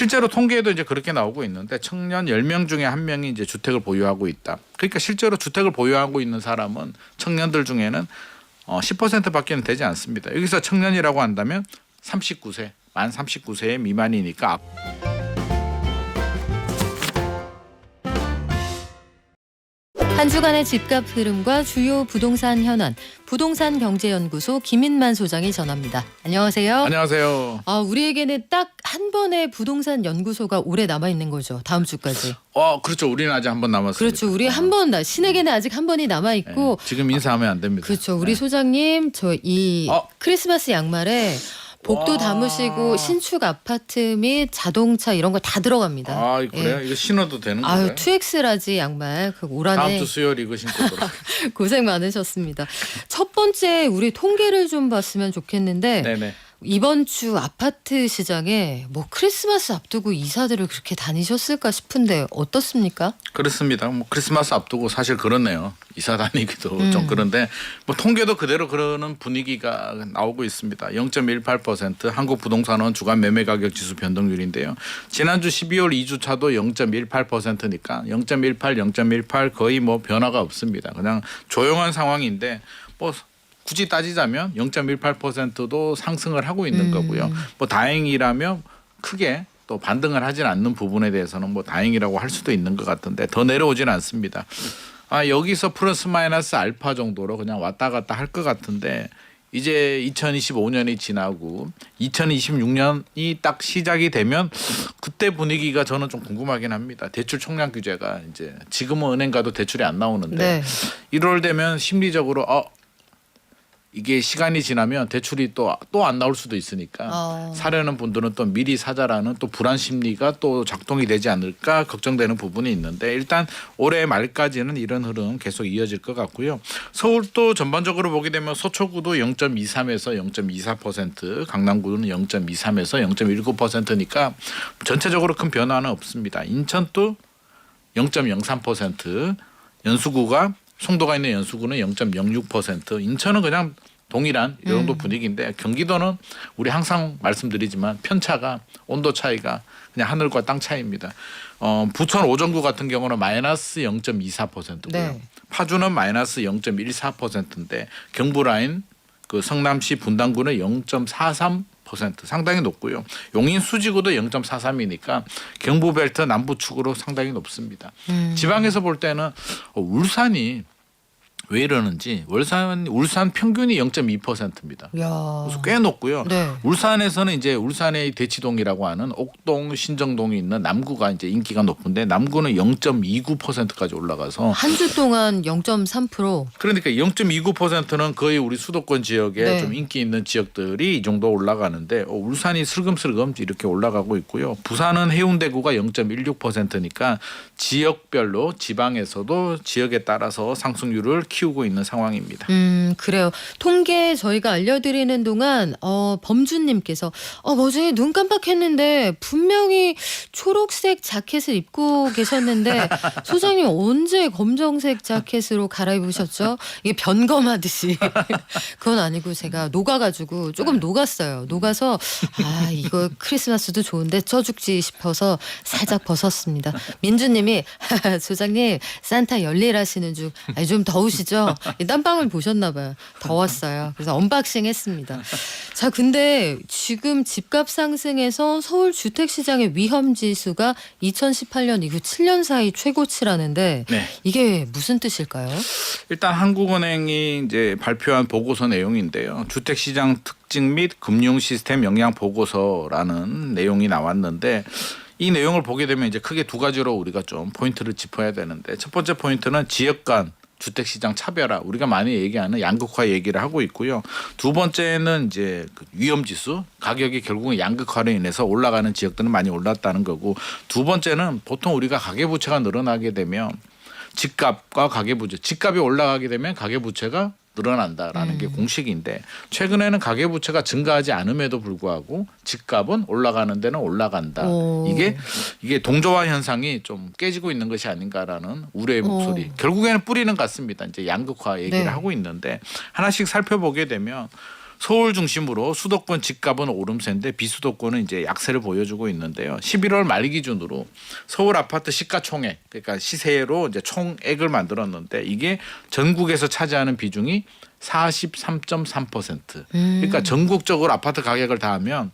실제로 통계에도 이제 그렇게 나오고 있는데 청년 10명 중에 1명이 이제 주택을 보유하고 있다. 그러니까 실제로 주택을 보유하고 있는 사람은 청년들 중에는 10%밖에 되지 않습니다. 여기서 청년이라고 한다면 39세, 만 39세 미만이니까 한 주간의 집값 흐름과 주요 부동산 현안, 부동산경제연구소 김인만 소장이 전합니다. 안녕하세요. 안녕하세요. 우리에게는 딱 한 번의 부동산 연구소가 오래 남아 있는 거죠. 다음 주까지. 그렇죠. 우리는 아직 한 번 남았습니다. 그렇죠. 우리 한 번, 신에게는 아직 한 번이 남아 있고. 네, 지금 인사하면 안 됩니다. 그렇죠. 우리 소장님 저 이 크리스마스 양말에 복도 담으시고 신축 아파트 및 자동차 이런 거 다 들어갑니다. 그래요? 이거 신어도 되는 건가요? 2X라지 양말 그 올 다음 한해 주 수요일 이거 신고 오도록. 고생 많으셨습니다. 첫 번째 우리 통계를 좀 봤으면 좋겠는데 네네. 이번 주 아파트 시장에 뭐 크리스마스 앞두고 이사들을 그렇게 다니셨을까 싶은데 어떻습니까? 그렇습니다. 뭐 크리스마스 앞두고 사실 그렇네요. 이사 다니기도 좀 그런데 뭐 통계도 그대로 그러는 분위기가 나오고 있습니다. 0.18% 한국 부동산원 주간 매매 가격 지수 변동률인데요. 지난주 12월 2주차도 0.18%니까 0.18, 0.18 거의 뭐 변화가 없습니다. 그냥 조용한 상황인데 뭐 굳이 따지자면 0.18%도 상승을 하고 있는 거고요. 뭐 다행이라면 크게 또 반등을 하진 않는 부분에 대해서는 뭐 다행이라고 할 수도 있는 것 같은데 더 내려오지는 않습니다. 여기서 플러스 마이너스 알파 정도로 그냥 왔다 갔다 할 것 같은데 이제 2025년이 지나고 2026년이 딱 시작이 되면 그때 분위기가 저는 좀 궁금하긴 합니다. 대출 총량 규제가 이제 지금은 은행 가도 대출이 안 나오는데 1월 되면 심리적으로 이게 시간이 지나면 대출이 또 안 나올 수도 있으니까 사려는 분들은 또 미리 사자라는 또 불안 심리가 또 작동이 되지 않을까 걱정되는 부분이 있는데 일단 올해 말까지는 이런 흐름 계속 이어질 것 같고요. 서울도 전반적으로 보게 되면 서초구도 0.23에서 0.24%, 강남구는 0.23에서 0.19%니까 전체적으로 큰 변화는 없습니다. 인천도 0.03%, 연수구가 송도가 있는 연수구는 0.06%, 인천은 그냥 동일한 이 정도 분위기인데 경기도는 우리 항상 말씀드리지만 편차가 온도 차이가 그냥 하늘과 땅 차이입니다. 부천 오정구 같은 경우는 마이너스 0.24%고요. 네. 파주는 마이너스 0.14%인데 경부 라인 그 성남시 분당구는 0.43% 상당히 높고요. 용인 수지구도 0.43이니까 경부벨트 남부축으로 상당히 높습니다. 지방에서 볼 때는 울산이 왜 이러는지 울산 평균이 0.2%입니다. 그래서 꽤 높고요. 네. 울산에서는 이제 울산의 대치동이라고 하는 옥동, 신정동이 있는 남구가 이제 인기가 높은데 남구는 0.29%까지 올라가서 한 주 동안 0.3%. 그러니까 0.29%는 거의 우리 수도권 지역에 좀 인기 있는 지역들이 이 정도 올라가는데 울산이 슬금슬금 이렇게 올라가고 있고요. 부산은 해운대구가 0.16%니까 지역별로 지방에서도 지역에 따라서 상승률을 키우고 있는 상황입니다. 그래요. 통계 저희가 알려드리는 동안 범주님께서 어제 눈 깜빡했는데 분명히 초록색 자켓을 입고 계셨는데 소장님 언제 검정색 자켓으로 갈아입으셨죠? 이게 변검하듯이. 그건 아니고 제가 녹아가지고 조금 녹았어요. 녹아서 이거 크리스마스도 좋은데 쪄죽지 싶어서 살짝 벗었습니다. 민주님이 소장님 산타 열일하시는 중 좀 더우시죠? 땀방울 보셨나 봐요. 더웠어요. 그래서 언박싱 했습니다. 자, 근데 지금 집값 상승에서 서울 주택시장의 위험지수가 2018년 이후 7년 사이 최고치라는데 이게 무슨 뜻일까요? 일단 한국은행이 이제 발표한 보고서 내용인데요. 주택시장 특징 및 금융시스템 영향 보고서라는 내용이 나왔는데 이 내용을 보게 되면 이제 크게 두 가지로 우리가 좀 포인트를 짚어야 되는데 첫 번째 포인트는 지역 간 주택시장 차별화 우리가 많이 얘기하는 양극화 얘기를 하고 있고요. 두 번째는 이제 그 위험지수 가격이 결국은 양극화로 인해서 올라가는 지역들은 많이 올랐다는 거고 두 번째는 보통 우리가 가계부채가 늘어나게 되면 집값과 가계부채 집값이 올라가게 되면 가계부채가 늘어난다라는 게 공식인데 최근에는 가계부채가 증가하지 않음에도 불구하고 집값은 올라가는 데는 올라간다. 이게 동조화 현상이 좀 깨지고 있는 것이 아닌가라는 우려의 목소리. 결국에는 뿌리는 같습니다. 이제 양극화 얘기를 하고 있는데 하나씩 살펴보게 되면 서울 중심으로 수도권 집값은 오름세인데 비수도권은 이제 약세를 보여주고 있는데요. 11월 말 기준으로 서울 아파트 시가총액, 그러니까 시세로 이제 총액을 만들었는데 이게 전국에서 차지하는 비중이 43.3%. 그러니까 전국적으로 아파트 가격을 다 하면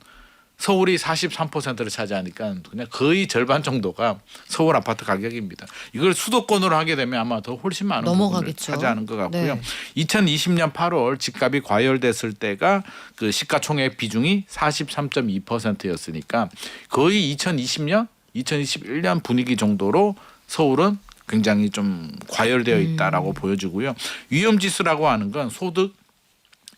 서울이 43%를 차지하니까 그냥 거의 절반 정도가 서울 아파트 가격입니다. 이걸 수도권으로 하게 되면 아마 더 훨씬 많은 부분을 넘어가겠죠. 차지하는 것 같고요. 네. 2020년 8월 집값이 과열됐을 때가 그 시가총액 비중이 43.2%였으니까 거의 2020년, 2021년 분위기 정도로 서울은 굉장히 좀 과열되어 있다라고 보여지고요. 위험지수라고 하는 건 소득,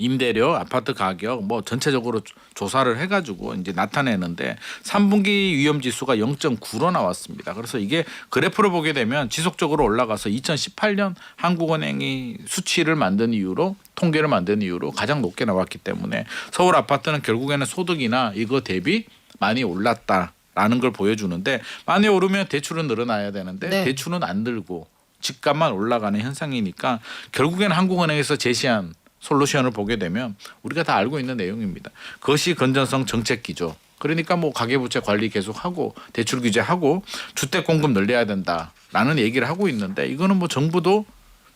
임대료, 아파트 가격 뭐 전체적으로 조사를 해가지고 이제 나타내는데 3분기 위험지수가 0.9로 나왔습니다. 그래서 이게 그래프를 보게 되면 지속적으로 올라가서 2018년 한국은행이 수치를 만든 이후로 통계를 만든 이후로 가장 높게 나왔기 때문에 서울 아파트는 결국에는 소득이나 이거 대비 많이 올랐다라는 걸 보여주는데 많이 오르면 대출은 늘어나야 되는데 네. 대출은 안 늘고 집값만 올라가는 현상이니까 결국에는 한국은행에서 제시한 솔루션을 보게 되면 우리가 다 알고 있는 내용입니다. 그것이 건전성 정책 기조. 그러니까 뭐 가계부채 관리 계속하고 대출 규제하고 주택 공급 늘려야 된다라는 얘기를 하고 있는데 이거는 뭐 정부도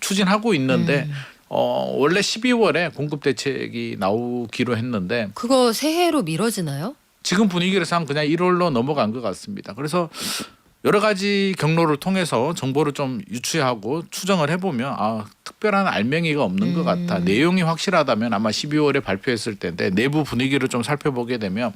추진하고 있는데 원래 12월에 공급 대책이 나오기로 했는데 그거 새해로 미뤄지나요? 지금 분위기로상 그냥 1월로 넘어간 것 같습니다. 그래서 여러 가지 경로를 통해서 정보를 좀 유추하고 추정을 해보면 특별한 알맹이가 없는 것 같아. 내용이 확실하다면 아마 12월에 발표했을 텐데 내부 분위기를 좀 살펴보게 되면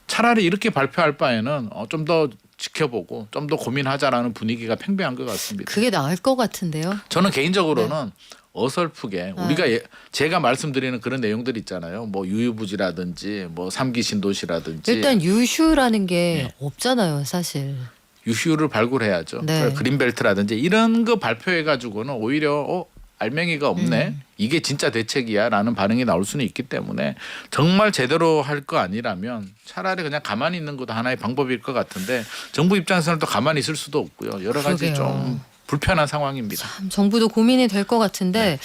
차라리 이렇게 발표할 바에는 좀 더 지켜보고 좀 더 고민하자라는 분위기가 팽배한 것 같습니다. 그게 나을 것 같은데요. 저는 개인적으로는 어설프게 우리가 제가 말씀드리는 그런 내용들 있잖아요. 뭐 유유부지라든지 뭐 3기 신도시라든지 일단 유휴라는 게 없잖아요, 사실. 유휴를 발굴해야죠. 네. 그린벨트라든지 이런 거 발표해가지고는 오히려 알맹이가 없네. 이게 진짜 대책이야라는 반응이 나올 수는 있기 때문에 정말 제대로 할 거 아니라면 차라리 그냥 가만히 있는 것도 하나의 방법일 것 같은데 정부 입장에서는 또 가만히 있을 수도 없고요. 여러 가지 그러게요. 좀 불편한 상황입니다. 참 정부도 고민이 될 것 같은데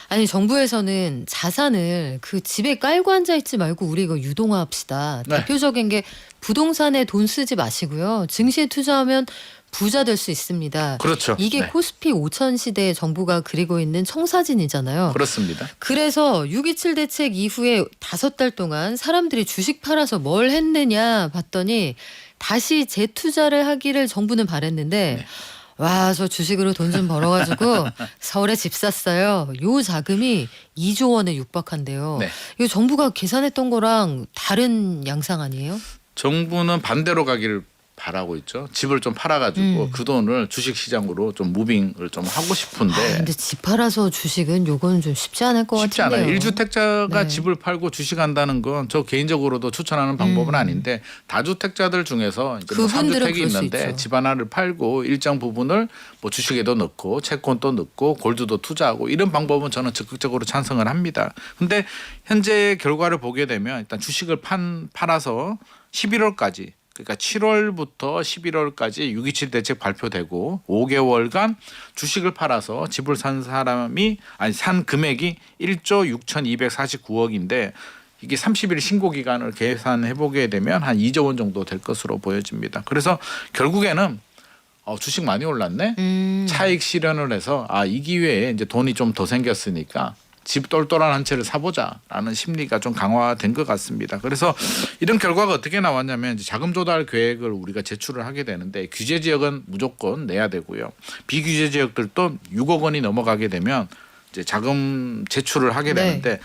아니 정부에서는 자산을 그 집에 깔고 앉아 있지 말고 우리 이거 유동화합시다. 네. 대표적인 게 부동산에 돈 쓰지 마시고요. 증시에 투자하면 부자 될 수 있습니다. 그렇죠. 이게 네. 코스피 5000 시대에 정부가 그리고 있는 청사진이잖아요. 그렇습니다. 그래서 6.27 대책 이후에 5달 동안 사람들이 주식 팔아서 뭘 했느냐 봤더니 다시 재투자를 하기를 정부는 바랬는데 와, 저 주식으로 돈 좀 벌어가지고 서울에 집 샀어요. 요 자금이 2조 원에 육박한대요. 네. 이거 정부가 계산했던 거랑 다른 양상 아니에요? 정부는 반대로 가기를 바라고 있죠. 집을 좀 팔아가지고 그 돈을 주식시장으로 좀 무빙을 좀 하고 싶은데 근데 집 팔아서 주식은 요거는 좀 쉽지 않을 것 쉽지 같은데요. 않아요. 1주택자가 네. 집을 팔고 주식한다는 건 저 개인적으로도 추천하는 방법은 아닌데 다주택자들 중에서 이제 뭐 그분들은 3주택이 그럴 수 있는데 있죠. 집 하나를 팔고 일정 부분을 뭐 주식에도 넣고 채권도 넣고 골드도 투자하고 이런 방법은 저는 적극적으로 찬성을 합니다. 근데 현재 결과를 보게 되면 일단 주식을 팔아서 11월까지 그러니까 7월부터 11월까지 6.27 대책 발표되고 5개월간 주식을 팔아서 집을 산 산 금액이 1조 6,249억인데 이게 30일 신고 기간을 계산해 보게 되면 한 2조 원 정도 될 것으로 보여집니다. 그래서 결국에는 주식 많이 올랐네. 차익 실현을 해서 이 기회에 이제 돈이 좀 더 생겼으니까 집 똘똘한 한 채를 사보자라는 심리가 좀 강화된 것 같습니다. 그래서 이런 결과가 어떻게 나왔냐면 이제 자금 조달 계획을 우리가 제출을 하게 되는데 규제 지역은 무조건 내야 되고요. 비규제 지역들도 6억 원이 넘어가게 되면 이제 자금 제출을 하게 되는데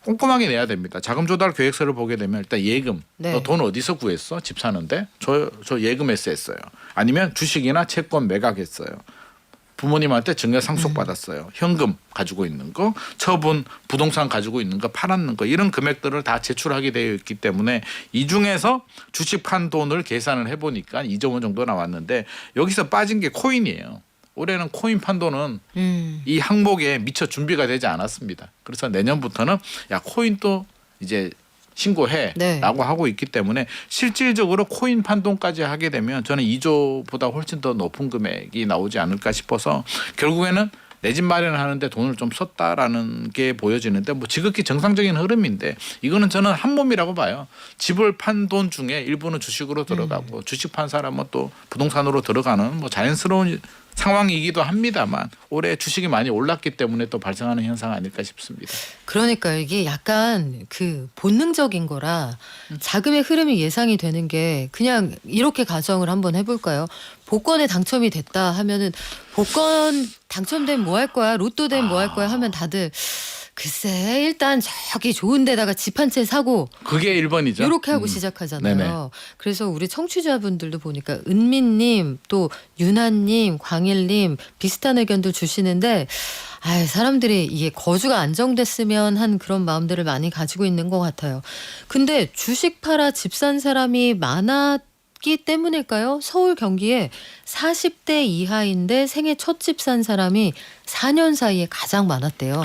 꼼꼼하게 내야 됩니다. 자금 조달 계획서를 보게 되면 일단 예금. 네. 너 돈 어디서 구했어? 집 사는데? 저 예금에서 했어요. 아니면 주식이나 채권 매각했어요. 부모님한테 증여 상속받았어요. 현금 가지고 있는 거, 처분 부동산 가지고 있는 거, 팔았는 거 이런 금액들을 다 제출하게 되어 있기 때문에 이 중에서 주식 판 돈을 계산을 해보니까 2조 원 정도 나왔는데 여기서 빠진 게 코인이에요. 올해는 코인 판도는 이 항목에 미처 준비가 되지 않았습니다. 그래서 내년부터는 코인도 이제 신고해라고 네. 하고 있기 때문에 실질적으로 코인 판돈까지 하게 되면 저는 2조보다 훨씬 더 높은 금액이 나오지 않을까 싶어서 결국에는 내 집 마련하는데 돈을 좀 썼다라는 게 보여지는데 뭐 지극히 정상적인 흐름인데 이거는 저는 한 몸이라고 봐요. 집을 판 돈 중에 일부는 주식으로 들어가고 주식 판 사람은 또 부동산으로 들어가는 뭐 자연스러운 상황이기도 합니다만 올해 주식이 많이 올랐기 때문에 또 발생하는 현상 아닐까 싶습니다. 그러니까 이게 약간 그 본능적인 거라 자금의 흐름이 예상이 되는 게 그냥 이렇게 가정을 한번 해볼까요? 복권에 당첨이 됐다 하면은 복권 당첨되면 뭐 할 거야? 로또 되면 뭐 할 거야? 하면 다들 글쎄 일단 저기 좋은 데다가 집 한 채 사고 그게 1번이죠. 이렇게 하고 시작하잖아요. 네네. 그래서 우리 청취자분들도 보니까 은미님 또 유나님 광일님 비슷한 의견도 주시는데 사람들이 이게 거주가 안정됐으면 한 그런 마음들을 많이 가지고 있는 것 같아요. 근데 주식 팔아 집 산 사람이 많았기 때문일까요? 서울 경기에 40대 이하인데 생애 첫 집 산 사람이 4년 사이에 가장 많았대요.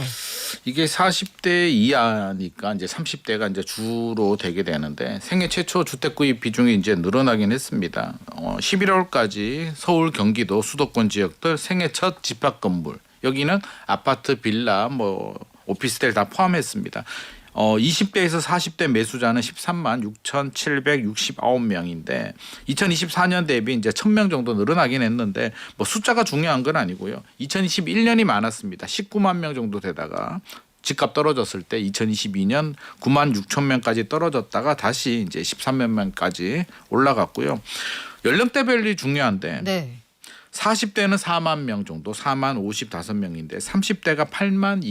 이게 40대 이하니까 이제 30대가 이제 주로 되게 되는데 생애 최초 주택 구입 비중이 이제 늘어나긴 했습니다. 11월까지 서울, 경기도 수도권 지역들 생애 첫 집합 건물 여기는 아파트, 빌라, 뭐 오피스텔 다 포함했습니다. 20대에서 40대 매수자는 13만 6,769명인데 2024년 대비 이제 1,000명 정도 늘어나긴 했는데 뭐 숫자가 중요한 건 아니고요. 2021년이 많았습니다. 19만 명 정도 되다가 집값 떨어졌을 때 2022년 9만 6천 명까지 떨어졌다가 다시 이제 13만 명까지 올라갔고요. 연령대별이 중요한데 네. 40대는 4만 명 정도, 4만 55명인데 30대가 8만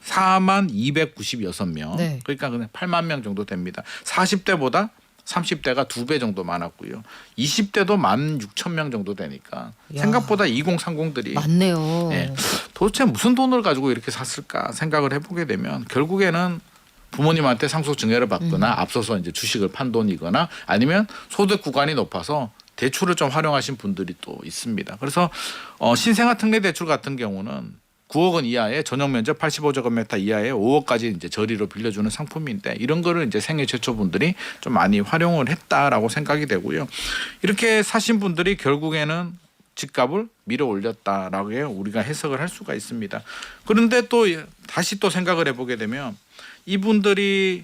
4만 296명. 네. 그러니까 그냥 8만 명 정도 됩니다. 40대보다 30대가 2배 정도 많았고요. 20대도 16,000명 정도 되니까 야. 생각보다 2030들이 많네요. 도대체 무슨 돈을 가지고 이렇게 샀을까 생각을 해보게 되면 결국에는 부모님한테 상속 증여를 받거나 앞서서 이제 주식을 판 돈이거나 아니면 소득 구간이 높아서 대출을 좀 활용하신 분들이 또 있습니다. 그래서 신생아 특례 대출 같은 경우는 9억 원 이하의 전용 면적 85제곱미터 이하의 5억까지 이제 저리로 빌려주는 상품인데 이런 거를 이제 생애 최초 분들이 좀 많이 활용을 했다라고 생각이 되고요. 이렇게 사신 분들이 결국에는 집값을 밀어 올렸다라고 우리가 해석을 할 수가 있습니다. 그런데 또 다시 또 생각을 해보게 되면 이분들이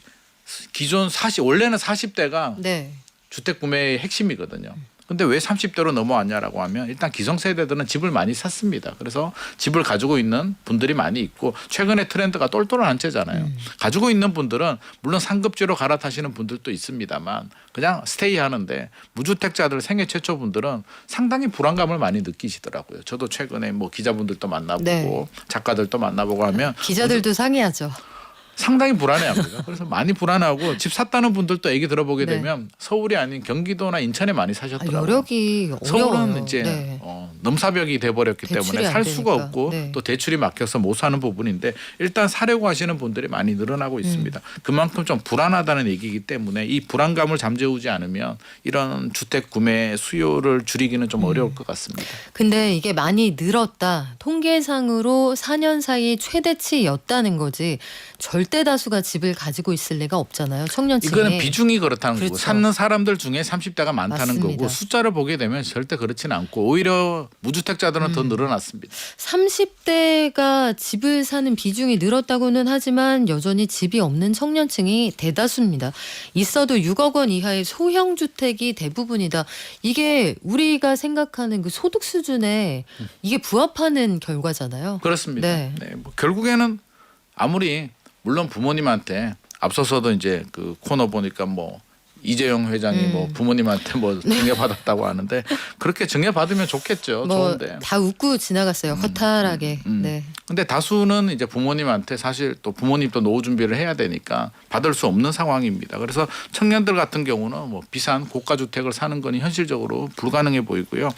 기존 원래는 40대가 네. 주택 구매의 핵심이거든요. 근데 왜 30대로 넘어왔냐라고 하면 일단 기성세대들은 집을 많이 샀습니다. 그래서 집을 가지고 있는 분들이 많이 있고 최근에 트렌드가 똘똘한 채잖아요. 가지고 있는 분들은 물론 상급지로 갈아타시는 분들도 있습니다만 그냥 스테이 하는데 무주택자들 생애 최초 분들은 상당히 불안감을 많이 느끼시더라고요. 저도 최근에 뭐 기자분들도 만나보고 네. 작가들도 만나보고 하면 기자들도 상의하죠. 상당히 불안해합니다. 그래서 많이 불안하고 집 샀다는 분들도 얘기 들어보게 네. 되면 서울이 아닌 경기도나 인천에 많이 사셨더라고요. 여력이 서울은 어려워요. 이제 네. 넘사벽이 돼버렸기 대출이 때문에 안 살 수가 되니까. 없고 네. 또 대출이 막혀서 못 사는 부분인데 일단 사려고 하시는 분들이 많이 늘어나고 있습니다. 그만큼 좀 불안하다는 얘기이기 때문에 이 불안감을 잠재우지 않으면 이런 주택 구매 수요를 줄이기는 좀 어려울 것 같습니다. 근데 이게 많이 늘었다. 통계상으로 4년 사이 최대치였다는 거지. 절대 다수가 집을 가지고 있을 리가 없잖아요. 청년층이. 이거는 비중이 그렇다는 거고 그렇죠. 찾는 사람들 중에 30대가 많다는 맞습니다. 거고 숫자를 보게 되면 절대 그렇지는 않고 오히려 무주택자들은 더 늘어났습니다. 30대가 집을 사는 비중이 늘었다고는 하지만 여전히 집이 없는 청년층이 대다수입니다. 있어도 6억 원 이하의 소형 주택이 대부분이다. 이게 우리가 생각하는 그 소득 수준에 이게 부합하는 결과잖아요. 그렇습니다. 네. 뭐 결국에는 아무리 물론 부모님한테 앞서서도 이제 그 코너 보니까 뭐 이재용 회장이 뭐 부모님한테 뭐 증여받았다고 하는데 그렇게 증여받으면 좋겠죠. 뭐 좋은데. 다 웃고 지나갔어요. 허탈하게. 네. 근데 다수는 이제 부모님한테 사실 또 부모님도 노후 준비를 해야 되니까 받을 수 없는 상황입니다. 그래서 청년들 같은 경우는 뭐 비싼 고가 주택을 사는 건 현실적으로 불가능해 보이고요.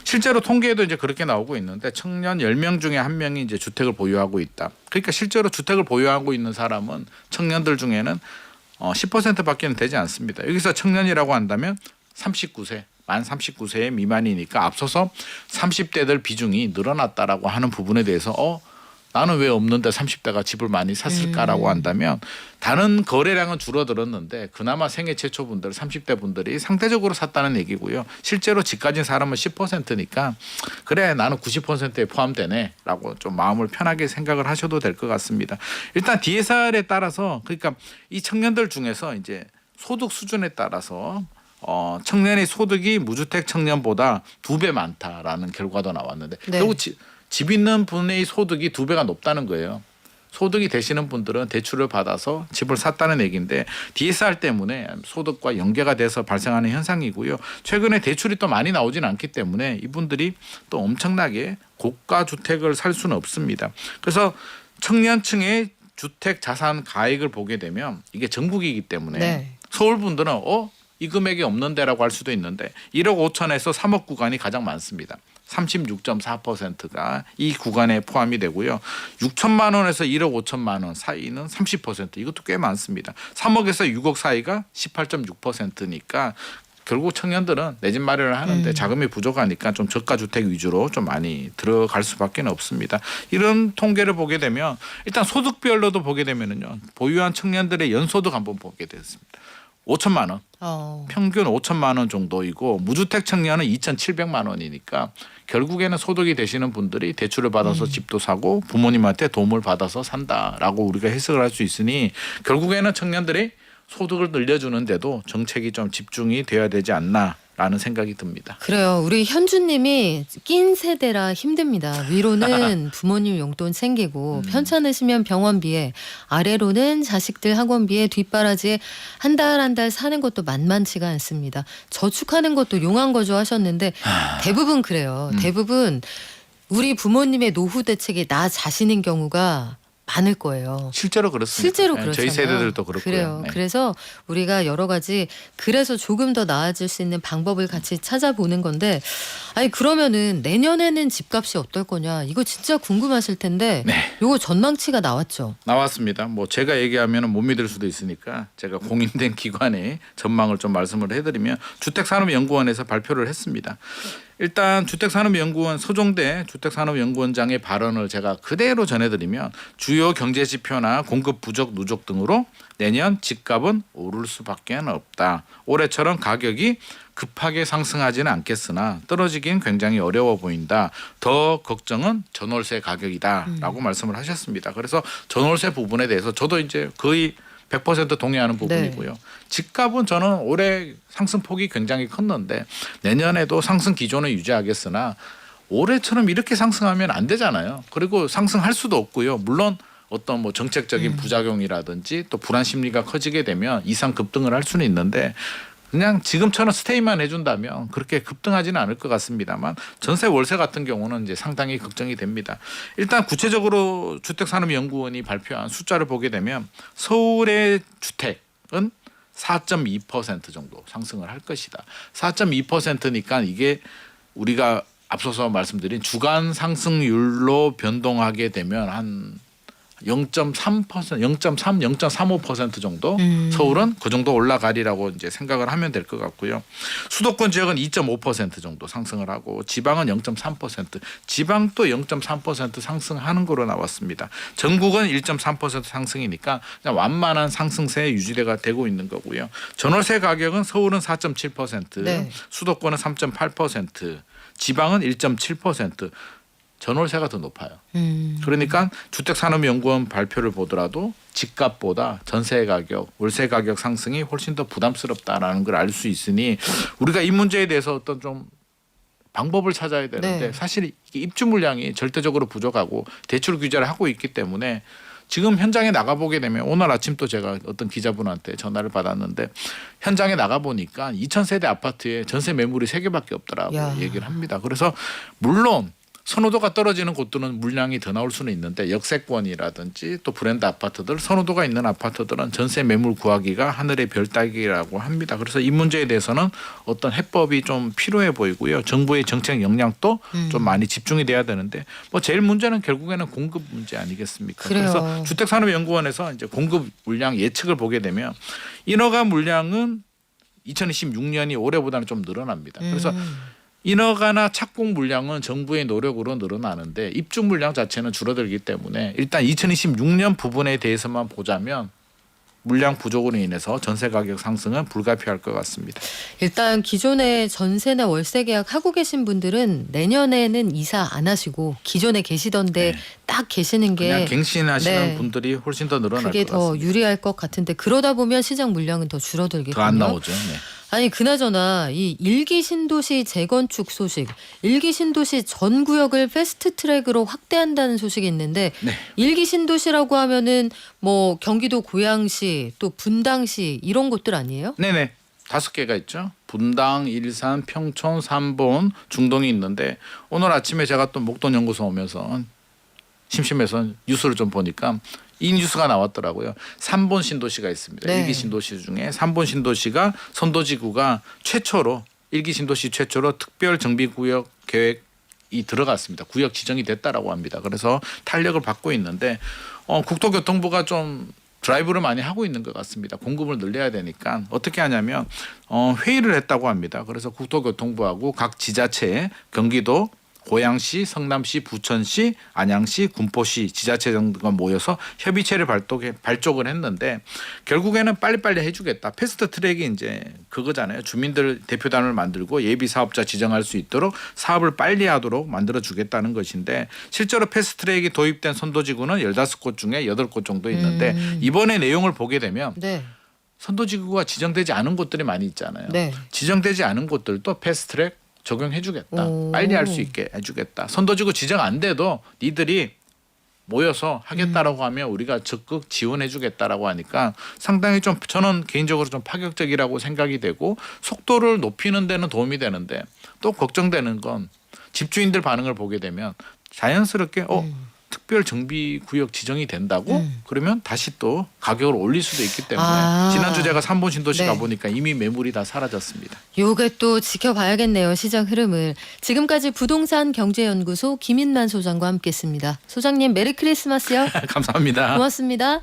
실제로 통계에도 이제 그렇게 나오고 있는데 청년 10명 중에 1명이 이제 주택을 보유하고 있다. 그러니까 실제로 주택을 보유하고 있는 사람은 청년들 중에는 10%밖에는 되지 않습니다. 여기서 청년이라고 한다면 39세, 만 39세 미만이니까 앞서서 30대들 비중이 늘어났다라고 하는 부분에 대해서 나는 왜 없는데 30대가 집을 많이 샀을까라고 한다면 다른 거래량은 줄어들었는데 그나마 생애 최초 분들 30대 분들이 상대적으로 샀다는 얘기고요. 실제로 집 가진 사람은 10%니까 그래 나는 90%에 포함되네라고 좀 마음을 편하게 생각을 하셔도 될 것 같습니다. 일단 DSR에 따라서 그러니까 이 청년들 중에서 이제 소득 수준에 따라서 청년의 소득이 무주택 청년보다 2배 많다라는 결과도 나왔는데 네. 결국 집 있는 분의 소득이 2배가 높다는 거예요. 소득이 되시는 분들은 대출을 받아서 집을 샀다는 얘기인데 DSR 때문에 소득과 연계가 돼서 발생하는 현상이고요. 최근에 대출이 또 많이 나오지는 않기 때문에 이분들이 또 엄청나게 고가 주택을 살 수는 없습니다. 그래서 청년층의 주택 자산 가액을 보게 되면 이게 전국이기 때문에 네. 서울 분들은 이 금액이 없는데라고 할 수도 있는데 1억 5천에서 3억 구간이 가장 많습니다. 36.4%가 이 구간에 포함이 되고요. 6천만 원에서 1억 5천만 원 사이는 30%. 이것도 꽤 많습니다. 3억에서 6억 사이가 18.6%니까 결국 청년들은 내 집 마련을 하는데 자금이 부족하니까 좀 저가 주택 위주로 좀 많이 들어갈 수밖에 없습니다. 이런 통계를 보게 되면 일단 소득별로도 보게 되면은요. 보유한 청년들의 연소득 한번 보게 됐습니다. 5천만 원. 평균 5천만 원 정도이고 무주택 청년은 2,700만 원이니까 결국에는 소득이 되시는 분들이 대출을 받아서 집도 사고 부모님한테 도움을 받아서 산다라고 우리가 해석을 할 수 있으니 결국에는 청년들이 소득을 늘려주는데도 정책이 좀 집중이 돼야 되지 않나라는 생각이 듭니다. 그래요. 우리 현주님이 낀 세대라 힘듭니다. 위로는 부모님 용돈 챙기고 편찮으시면 병원비에 아래로는 자식들 학원비에 뒷바라지에 한 달 한 달 사는 것도 만만치가 않습니다. 저축하는 것도 용한 거죠 하셨는데 대부분 그래요. 대부분 우리 부모님의 노후 대책이 나 자신인 경우가 많을 거예요. 실제로 그렇습니다. 실제로 네, 그렇잖아요. 저희 세대들도 그렇고요. 그래요. 네. 그래서 우리가 여러 가지 그래서 조금 더 나아질 수 있는 방법을 같이 찾아보는 건데 아니 그러면은 내년에는 집값이 어떨 거냐 이거 진짜 궁금하실 텐데 네. 요거 전망치가 나왔죠. 나왔습니다. 뭐 제가 얘기하면 못 믿을 수도 있으니까 제가 공인된 기관의 전망을 좀 말씀을 해드리면 주택산업연구원에서 발표를 했습니다. 일단 주택산업연구원 서종대 주택산업연구원장의 발언을 제가 그대로 전해드리면 주요 경제지표나 공급 부족 누적 등으로 내년 집값은 오를 수밖에 없다. 올해처럼 가격이 급하게 상승하지는 않겠으나 떨어지긴 굉장히 어려워 보인다. 더 걱정은 전월세 가격이다라고 말씀을 하셨습니다. 그래서 전월세 부분에 대해서 저도 이제 거의 100% 동의하는 부분이고요. 네. 집값은 저는 올해 상승폭이 굉장히 컸는데 내년에도 상승 기조는 유지하겠으나 올해처럼 이렇게 상승하면 안 되잖아요. 그리고 상승할 수도 없고요. 물론 어떤 뭐 정책적인 부작용이라든지 또 불안 심리가 커지게 되면 이상 급등을 할 수는 있는데 그냥 지금처럼 스테이만 해준다면 그렇게 급등하지는 않을 것 같습니다만 전세 월세 같은 경우는 이제 상당히 걱정이 됩니다. 일단 구체적으로 주택산업연구원이 발표한 숫자를 보게 되면 서울의 주택은 4.2% 정도 상승을 할 것이다. 4.2%니까 이게 우리가 앞서서 말씀드린 주간 상승률로 변동하게 되면 한 0.3%, 0.3, 0.35% 정도 서울은 그 정도 올라가리라고 이제 생각을 하면 될 것 같고요. 수도권 지역은 2.5% 정도 상승을 하고 지방은 0.3%, 지방도 0.3% 상승하는 거로 나왔습니다. 전국은 1.3% 상승이니까 그냥 완만한 상승세 유지가 되고 있는 거고요. 전월세 가격은 서울은 4.7%, 네. 수도권은 3.8%, 지방은 1.7%. 전월세가 더 높아요. 그러니까 주택산업연구원 발표를 보더라도 집값보다 전세 가격, 월세 가격 상승이 훨씬 더 부담스럽다라는 걸 알 수 있으니 우리가 이 문제에 대해서 어떤 좀 방법을 찾아야 되는데 네. 사실 이게 입주 물량이 절대적으로 부족하고 대출 규제를 하고 있기 때문에 지금 현장에 나가보게 되면 오늘 아침 또 제가 어떤 기자분한테 전화를 받았는데 현장에 나가보니까 2,000세대 아파트에 전세 매물이 3개밖에 없더라고 야. 얘기를 합니다. 그래서 물론 선호도가 떨어지는 곳들은 물량이 더 나올 수는 있는데 역세권이라든지 또 브랜드 아파트들 선호도가 있는 아파트들은 전세 매물 구하기가 하늘의 별 따기라고 합니다. 그래서 이 문제에 대해서는 어떤 해법이 좀 필요해 보이고요. 정부의 정책 역량도 좀 많이 집중이 돼야 되는데 뭐 제일 문제는 결국에는 공급 문제 아니겠습니까? 그래요. 그래서 주택산업연구원에서 이제 공급 물량 예측을 보게 되면 인허가 물량은 2026년이 올해보다는 좀 늘어납니다. 그래서 인허가나 착공 물량은 정부의 노력으로 늘어나는데 입주 물량 자체는 줄어들기 때문에 일단 2026년 부분에 대해서만 보자면 물량 부족으로 인해서 전세 가격 상승은 불가피할 것 같습니다. 일단 기존에 전세나 월세 계약 하고 계신 분들은 내년에는 이사 안 하시고 기존에 계시던데 네. 딱 계시는 그냥 게 갱신하시는 네. 분들이 훨씬 더 늘어날 그게 것 더 같습니다. 유리할 것 같은데 그러다 보면 시장 물량은 더 줄어들겠군요. 더 안 나오죠. 네. 아니 그나저나 이 일기 신도시 재건축 소식, 일기 신도시 전 구역을 패스트 트랙으로 확대한다는 소식이 있는데 네. 일기 신도시라고 하면은 뭐 경기도 고양시 또 분당시 이런 곳들 아니에요? 네네. 5개가 있죠. 분당, 일산, 평촌, 삼본, 중동이 있는데 오늘 아침에 제가 또 목돈 연구소 오면서 심심해서 뉴스를 좀 보니까 이 뉴스가 나왔더라고요. 3본 신도시가 있습니다. 네. 1기 신도시 중에 3본 신도시가 선도지구가 최초로 1기 신도시 최초로 특별 정비 구역 계획이 들어갔습니다. 구역 지정이 됐다라고 합니다. 그래서 탄력을 받고 있는데 국토교통부가 좀 드라이브를 많이 하고 있는 것 같습니다. 공급을 늘려야 되니까 어떻게 하냐면 회의를 했다고 합니다. 그래서 국토교통부하고 각 지자체, 경기도, 고양시, 성남시, 부천시, 안양시, 군포시 지자체 등과 모여서 협의체를 발족을 했는데 결국에는 빨리빨리 해주겠다. 패스트 트랙이 이제 그거잖아요. 주민들 대표단을 만들고 예비 사업자 지정할 수 있도록 사업을 빨리 하도록 만들어 주겠다는 것인데 실제로 패스트 트랙이 도입된 선도지구는 15곳 중에 8곳 정도 있는데 이번에 내용을 보게 되면 네. 선도지구가 지정되지 않은 곳들이 많이 있잖아요. 네. 지정되지 않은 곳들도 패스트 트랙 적용해주겠다. 오. 빨리 할 수 있게 해주겠다. 선도지구 지정 안 돼도 니들이 모여서 하겠다라고 하면 우리가 적극 지원해주겠다라고 하니까 상당히 좀 저는 개인적으로 좀 파격적이라고 생각이 되고 속도를 높이는 데는 도움이 되는데 또 걱정되는 건 집주인들 반응을 보게 되면 자연스럽게 특별 정비 구역 지정이 된다고 그러면 다시 또 가격을 올릴 수도 있기 때문에 지난주 제가 3본 신도시 네. 가보니까 이미 매물이 다 사라졌습니다. 요게 또 지켜봐야겠네요. 시장 흐름을. 지금까지 부동산 경제연구소 김인만 소장과 함께했습니다. 소장님 메리 크리스마스요. 감사합니다. 고맙습니다.